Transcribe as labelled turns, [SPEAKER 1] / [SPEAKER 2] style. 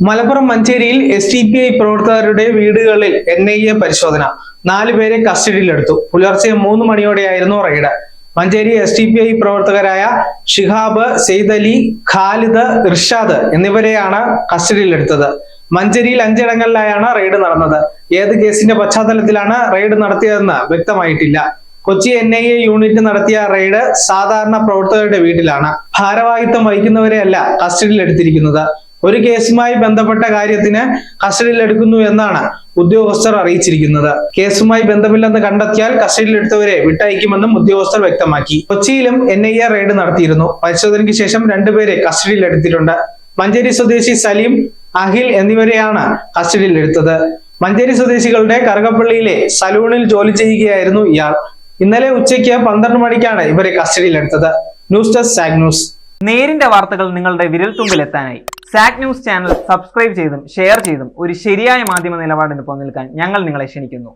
[SPEAKER 1] മലപ്പുറം മഞ്ചേരിയിൽ SDPI പ്രവർത്തകരുടെ വീടുകളിൽ NIA പരിശോധന. 4 പേരെ കസ്റ്റഡിയിലെടുത്തു. പുലർച്ചെ 3 മണിയോടെയായിരുന്നു റെയ്ഡ്. മഞ്ചേരി SDPI പ്രവർത്തകരായ ഷിഹാബ്, സെയ്ദലി, ഖാലിദ്, ഇർഷാദ് എന്നിവരെയാണ് കസ്റ്റഡിയിലെടുത്തത്. മഞ്ചേരിയിൽ 5 ഇടങ്ങളിലായാണ് റെയ്ഡ് നടന്നത്. ഏത് കേസിന്റെ പശ്ചാത്തലത്തിലാണ് റെയ്ഡ് നടത്തിയതെന്ന് വ്യക്തമായിട്ടില്ല. കൊച്ചി NIA യൂണിറ്റ് നടത്തിയ റെയ്ഡ് സാധാരണ പ്രവർത്തകരുടെ വീട്ടിലാണ്. ഭാരവാഹിത്വം വഹിക്കുന്നവരെയല്ല കസ്റ്റഡിയിലെടുത്തിരിക്കുന്നത്. ഒരു കേസുമായി ബന്ധപ്പെട്ട കാര്യത്തിന് കസ്റ്റഡിയിലെടുക്കുന്നു എന്നാണ് ഉദ്യോഗസ്ഥർ അറിയിച്ചിരിക്കുന്നത്. കേസുമായി ബന്ധമില്ലെന്ന് കണ്ടെത്തിയാൽ കസ്റ്റഡിയിലെടുത്തവരെ വിട്ടയക്കുമെന്നും ഉദ്യോഗസ്ഥർ വ്യക്തമാക്കി. കൊച്ചിയിലും NIA റെയ്ഡ് നടത്തിയിരുന്നു. പരിശോധനയ്ക്ക് ശേഷം 2 പേരെ കസ്റ്റഡിയിലെടുത്തിട്ടുണ്ട്. മഞ്ചേരി സ്വദേശി സലീം, അഖിൽ എന്നിവരെയാണ് കസ്റ്റഡിയിലെടുത്തത്. മഞ്ചേരി സ്വദേശികളുടെ കറുകപ്പള്ളിയിലെ സലൂണിൽ ജോലി ചെയ്യുകയായിരുന്നു ഇയാൾ. ഇന്നലെ ഉച്ചയ്ക്ക് 12 മണിക്കാണ് ഇവരെ കസ്റ്റഡിയിലെടുത്തത്. News desk zag news.
[SPEAKER 2] നേരിന്റെ വാർത്തകൾ നിങ്ങളുടെ വിരൽത്തുമ്പിൽ എത്താനായി സാഗ് ന്യൂസ് ചാനൽ സബ്സ്ക്രൈബ് ചെയ്തും ഷെയർ ചെയ്തും ഒരു ശരിയായ മാധ്യമ നിലപാടിന് പോകാൻ ഞങ്ങൾ നിങ്ങളെ ക്ഷണിക്കുന്നു.